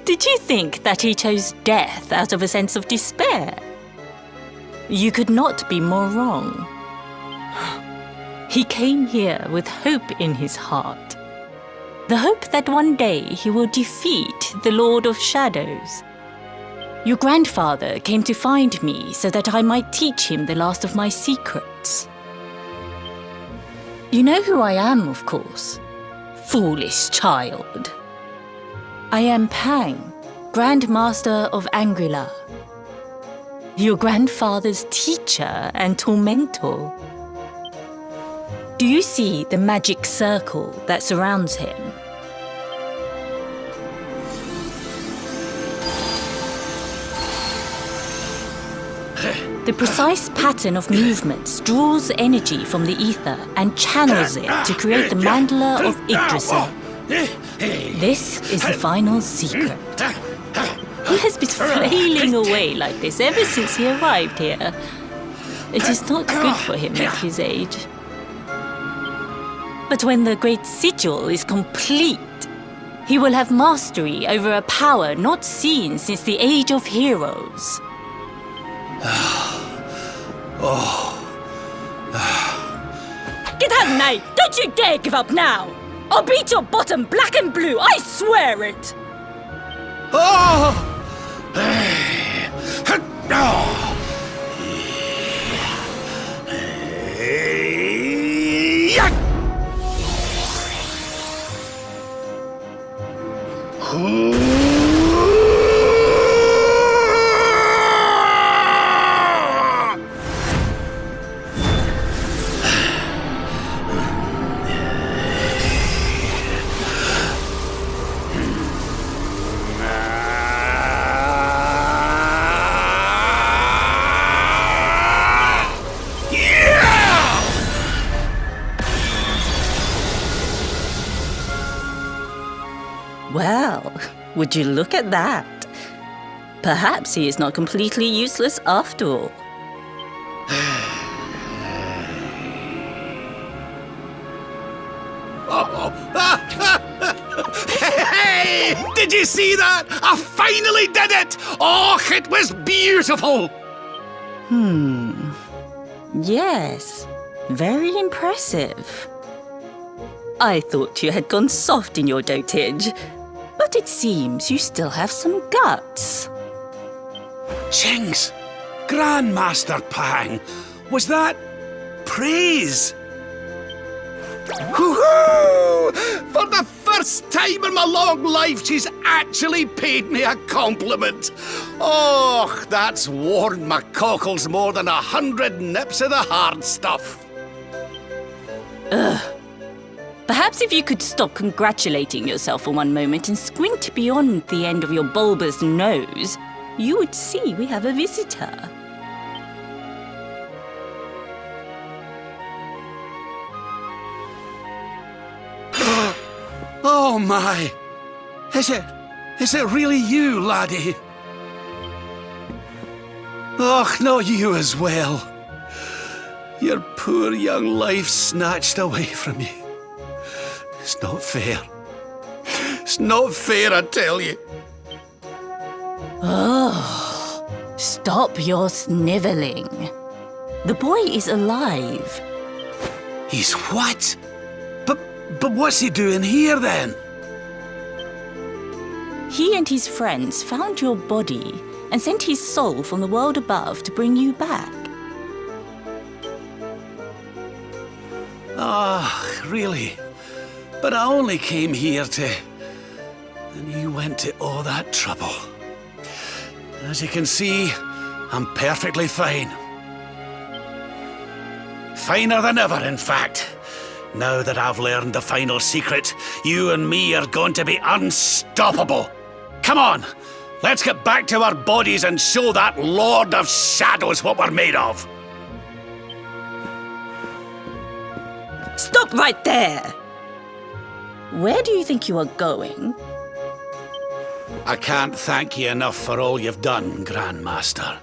Did you think that he chose death out of a sense of despair? You could not be more wrong. He came here with hope in his heart. The hope that one day he will defeat the Lord of Shadows. Your grandfather came to find me so that I might teach him the last of my secrets. You know who I am, of course. Foolish child. I am Peng, Grand Master of Angrila. Your grandfather's teacher and tormentor. Do you see the magic circle that surrounds him? The precise pattern of movements draws energy from the ether and channels it to create the mandala of Yggdrasil. This is the final secret. He has been flailing away like this ever since he arrived here. It is not good for him at his age. But when the great sigil is complete, he will have mastery over a power not seen since the Age of Heroes. Get out, Neue! Don't you dare give up now! I'll beat your bottom black and blue, I swear it! Well, would you look at that? Perhaps he is not completely useless after all. Hey! Did you see that? I finally did it! Oh, it was beautiful! Yes, very impressive. I thought you had gone soft in your dotage, but it seems you still have some guts. Jinx! Grandmaster Peng! Was that praise? Woohoo! For the first time in my long life, she's actually paid me a compliment. Oh, that's warmed my cockles more than 100 nips of the hard stuff. Perhaps if you could stop congratulating yourself for one moment and squint beyond the end of your bulbous nose, you would see we have a visitor. Oh my! Is it really you, laddie? Och, not you as well. Your poor young life snatched away from you. It's not fair. It's not fair, I tell you. Oh, stop your snivelling. The boy is alive. He's what? But what's he doing here then? He and his friends found your body and sent his soul from the world above to bring you back. Ah, really? But I only came here to... And you went to all that trouble. As you can see, I'm perfectly fine. Finer than ever, in fact. Now that I've learned the final secret, you and me are going to be unstoppable. Come on, let's get back to our bodies and show that Lord of Shadows what we're made of. Stop right there! Where do you think you are going? I can't thank you enough for all you've done, Grandmaster.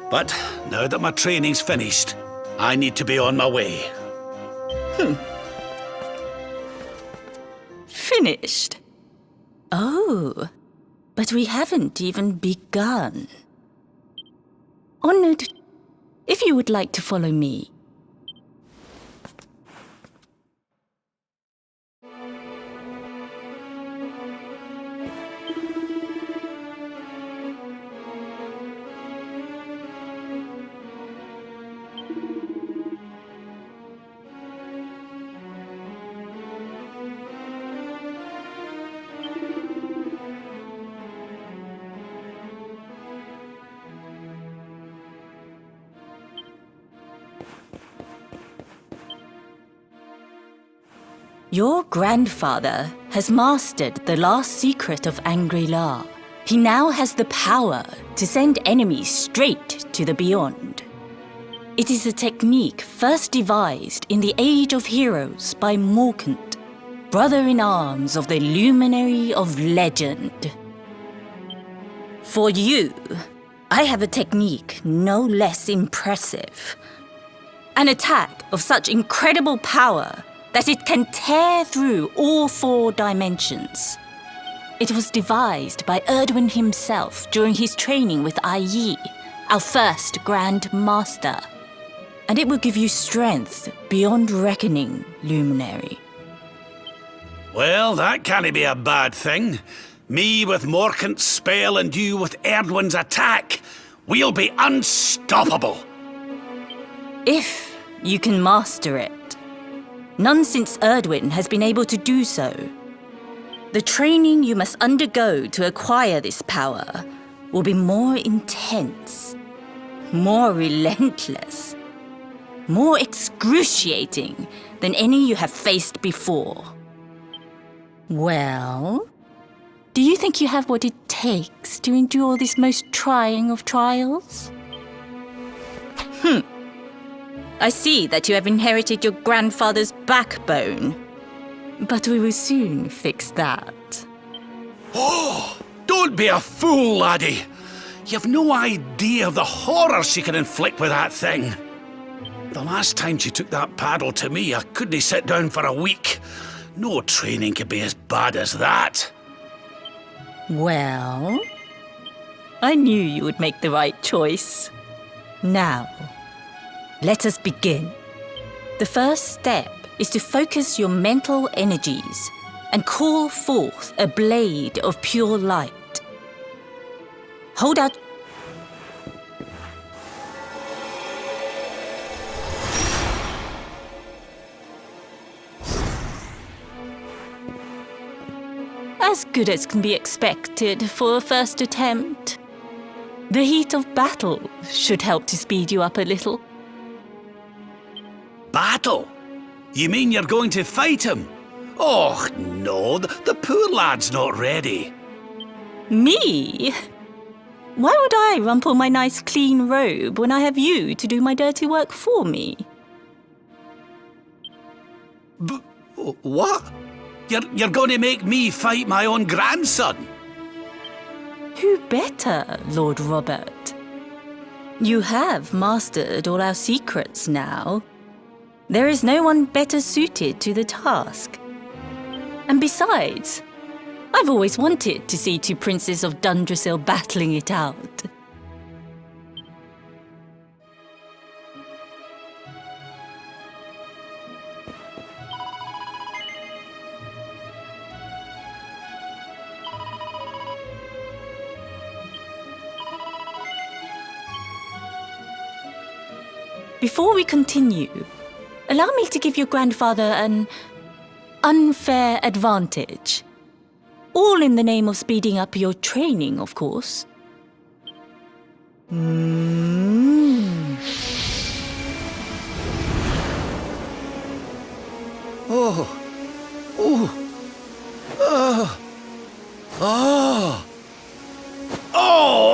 But now that my training's finished, I need to be on my way. Finished? Oh, but we haven't even begun. Honored, if you would like to follow me. Your grandfather has mastered the last secret of Angri-La. He now has the power to send enemies straight to the beyond. It is a technique first devised in the Age of Heroes by Morkant, brother-in-arms of the Luminary of Legend. For you, I have a technique no less impressive. An attack of such incredible power that it can tear through all 4 dimensions. It was devised by Erdwin himself during his training with Yi, our first Grand Master. And it will give you strength beyond reckoning, Luminary. Well, that can't be a bad thing. Me with Morkant's spell and you with Erdwin's attack. We'll be unstoppable. If you can master it. None since Erdwin has been able to do so. The training you must undergo to acquire this power will be more intense, more relentless, more excruciating than any you have faced before. Well, do you think you have what it takes to endure this most trying of trials? I see that you have inherited your grandfather's backbone. But we will soon fix that. Oh, don't be a fool, laddie. You've no idea of the horror she can inflict with that thing. The last time she took that paddle to me, I couldn't sit down for a week. No training could be as bad as that. Well, I knew you would make the right choice. Now, let us begin. The first step is to focus your mental energies and call forth a blade of pure light. Hold out. As good as can be expected for a first attempt. The heat of battle should help to speed you up a little. Battle? You mean you're going to fight him? Oh, no, the poor lad's not ready. Me? Why would I rumple my nice clean robe when I have you to do my dirty work for me? What? You're going to make me fight my own grandson? Who better, Lord Robert? You have mastered all our secrets now. There is no one better suited to the task. And besides, I've always wanted to see 2 princes of Dundrasil battling it out. Before we continue, allow me to give your grandfather an unfair advantage. All in the name of speeding up your training, of course. Oh,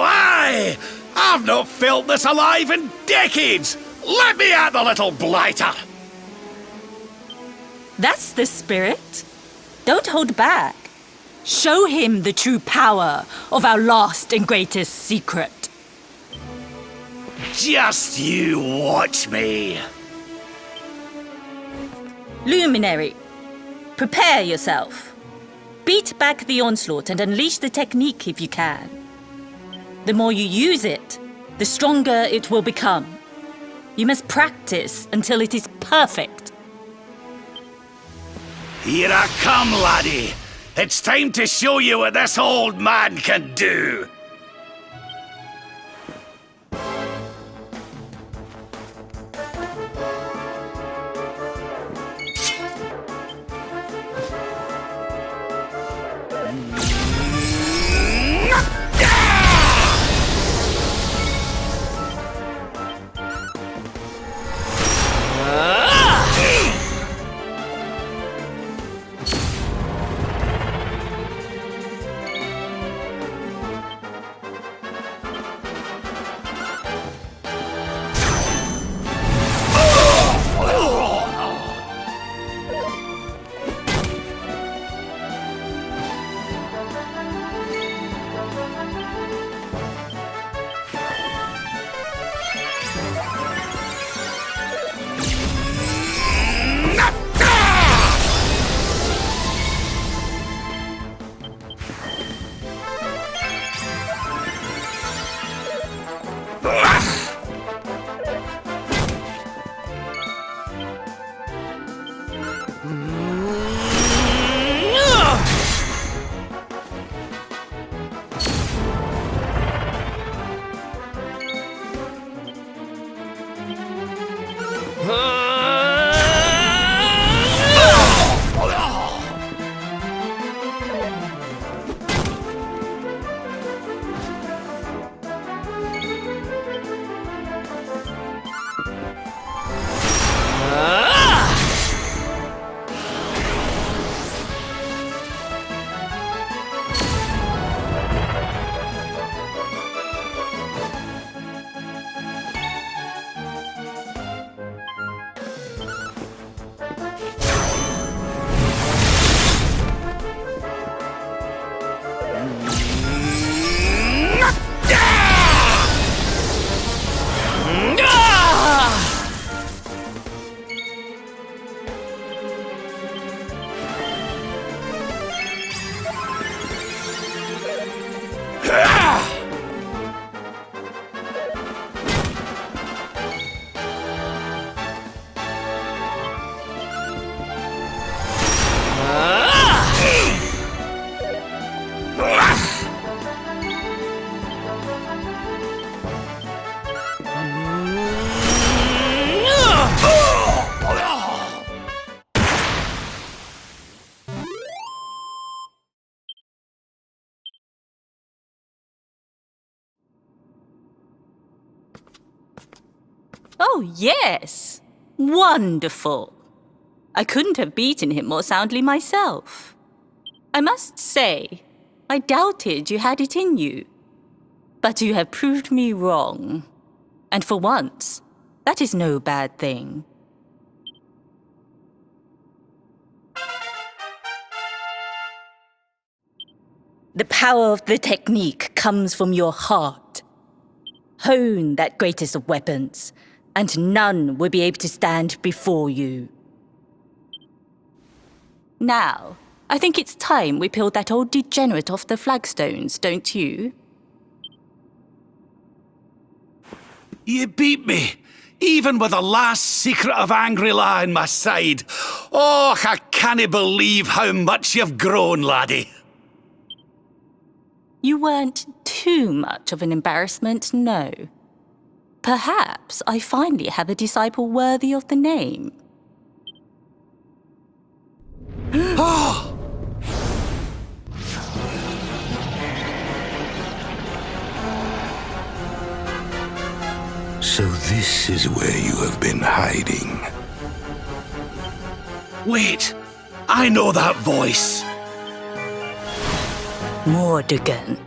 aye! I've not felt this alive in decades! Let me at the little blighter! That's the spirit. Don't hold back. Show him the true power of our last and greatest secret. Just you watch me. Luminary, prepare yourself. Beat back the onslaught and unleash the technique if you can. The more you use it, the stronger it will become. You must practice until it is perfect. Here I come, laddie. It's time to show you what this old man can do. Oh, yes. Wonderful. I couldn't have beaten him more soundly myself. I must say, I doubted you had it in you. But you have proved me wrong. And for once, that is no bad thing. The power of the technique comes from your heart. Hone that greatest of weapons, and none will be able to stand before you. Now, I think it's time we peeled that old degenerate off the flagstones, don't you? You beat me, even with the last secret of Angry-La on my side. Oh, I can't believe how much you've grown, laddie. You weren't too much of an embarrassment, no. Perhaps I finally have a disciple worthy of the name. Oh! So this is where you have been hiding. Wait, I know that voice. Mordegon.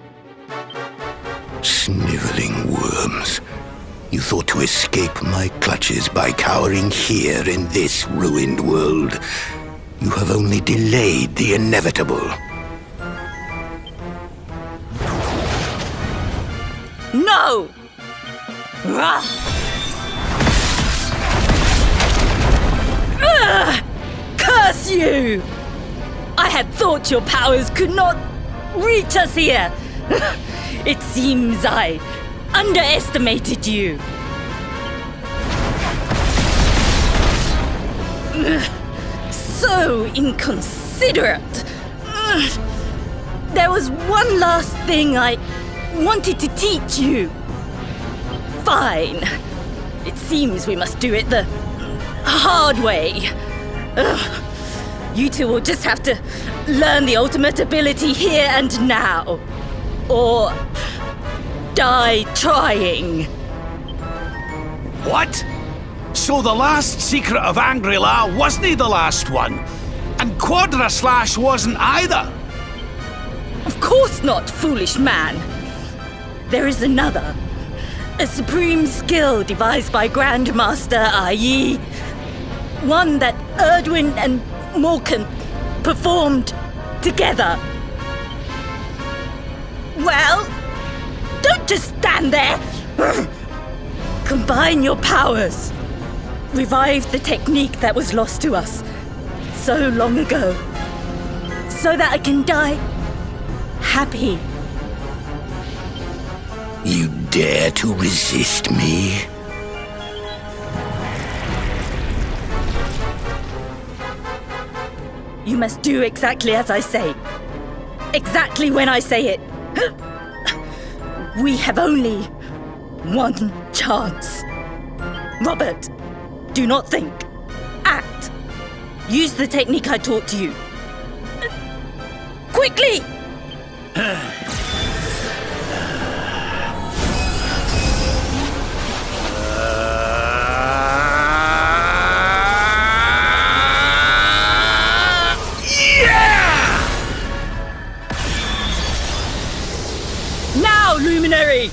Sniveling worms. You thought to escape my clutches by cowering here in this ruined world. You have only delayed the inevitable. No! Ugh. Ugh! Curse you! I had thought your powers could not reach us here. It seems I underestimated you. So inconsiderate. There was one last thing I wanted to teach you. Fine. It seems we must do it the hard way. You two will just have to learn the ultimate ability here and now. Or die trying. What? So the last secret of Angri-La wasn't the last one? And Quadra Slash wasn't either? Of course not, foolish man. There is another. A supreme skill devised by Grandmaster i.e. one that Erdwin and Morkan performed together. Well, don't just stand there. Combine your powers. Revive the technique that was lost to us so long ago, so that I can die happy. You dare to resist me? You must do exactly as I say. Exactly when I say it. We have only one chance. Robert, do not think. Act. Use the technique I taught you. Quickly! Now, Luminary!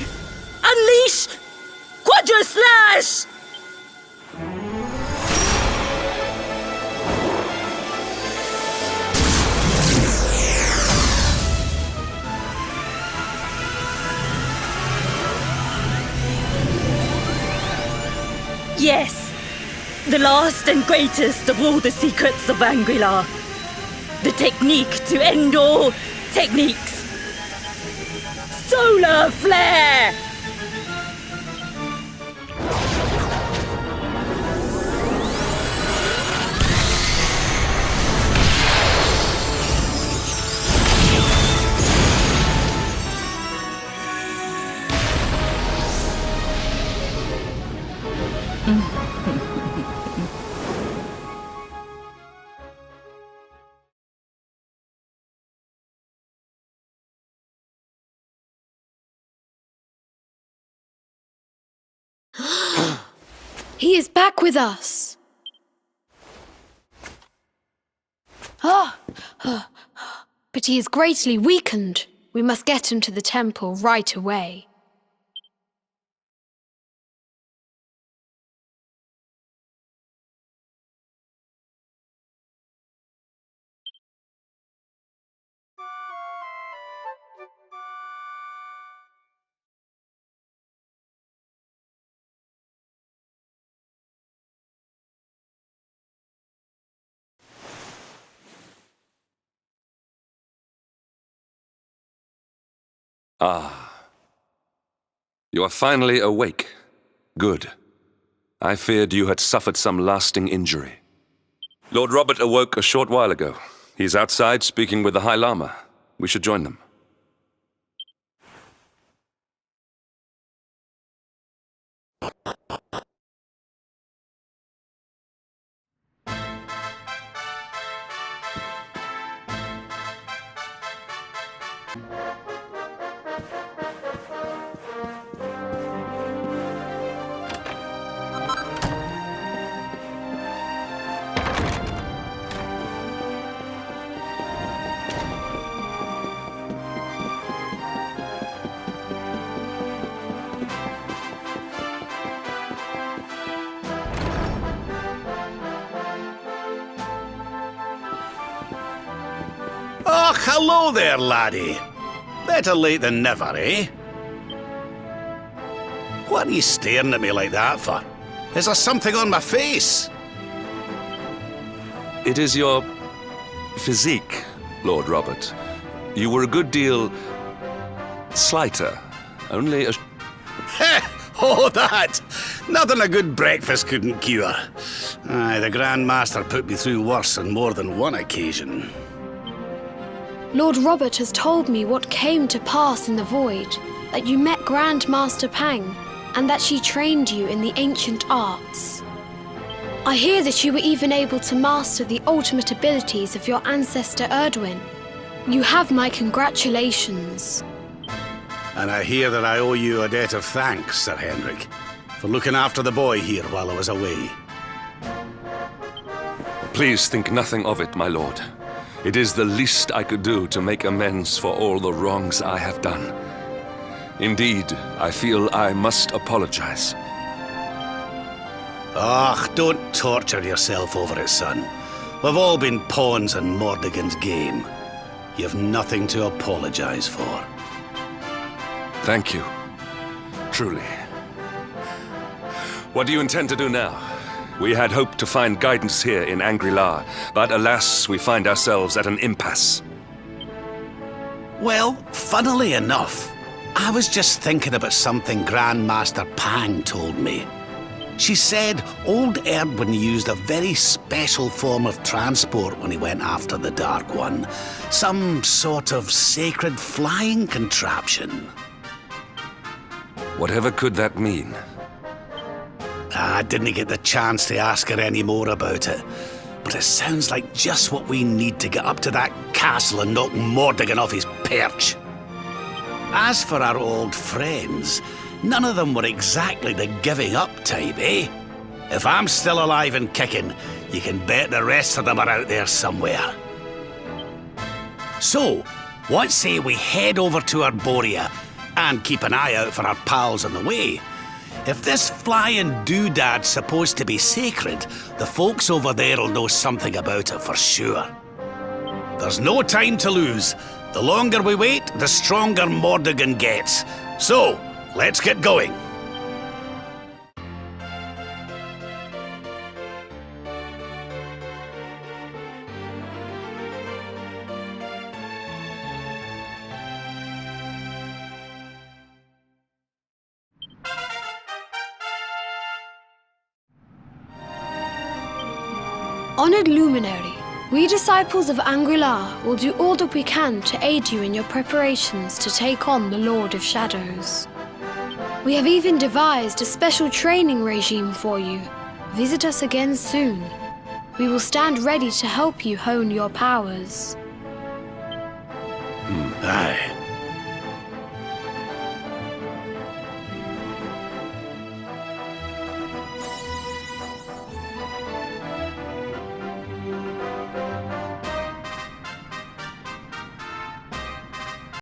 Unleash Quadra Slash! Yes, the last and greatest of all the secrets of Angri-La. The technique to end all techniques. Solar Flare! He is back with us. But he is greatly weakened. We must get him to the temple right away. Ah. You are finally awake. Good. I feared you had suffered some lasting injury. Lord Robert awoke a short while ago. He's outside speaking with the High Lama. We should join them. Oh, hello there, laddie. Better late than never, eh? What are you staring at me like that for? Is there something on my face? It is your physique, Lord Robert. You were a good deal slighter. Only a... Heh! Oh, that! Nothing a good breakfast couldn't cure. Aye, the Grand Master put me through worse on more than one occasion. Lord Robert has told me what came to pass in the void, that you met Grand Master Peng, and that she trained you in the ancient arts. I hear that you were even able to master the ultimate abilities of your ancestor Erdwin. You have my congratulations. And I hear that I owe you a debt of thanks, Sir Henrik, for looking after the boy here while I was away. Please think nothing of it, my lord. It is the least I could do to make amends for all the wrongs I have done. Indeed, I feel I must apologize. Ah, don't torture yourself over it, son. We've all been pawns in Mordegon's game. You've nothing to apologize for. Thank you. Truly. What do you intend to do now? We had hoped to find guidance here in Angri-La, but alas, we find ourselves at an impasse. Well, funnily enough, I was just thinking about something Grandmaster Peng told me. She said old Erdwin used a very special form of transport when he went after the Dark One. Some sort of sacred flying contraption. Whatever could that mean? I didn't get the chance to ask her any more about it, but it sounds like just what we need to get up to that castle and knock Mordegon off his perch. As for our old friends, none of them were exactly the giving up type, eh? If I'm still alive and kicking, you can bet the rest of them are out there somewhere. So, what say we head over to Arborea and keep an eye out for our pals on the way? If this flying doodad's supposed to be sacred, the folks over there'll know something about it for sure. There's no time to lose. The longer we wait, the stronger Mordegon gets. So, let's get going. Honored Luminary, we disciples of Angri-La will do all that we can to aid you in your preparations to take on the Lord of Shadows. We have even devised a special training regime for you. Visit us again soon. We will stand ready to help you hone your powers. Aye.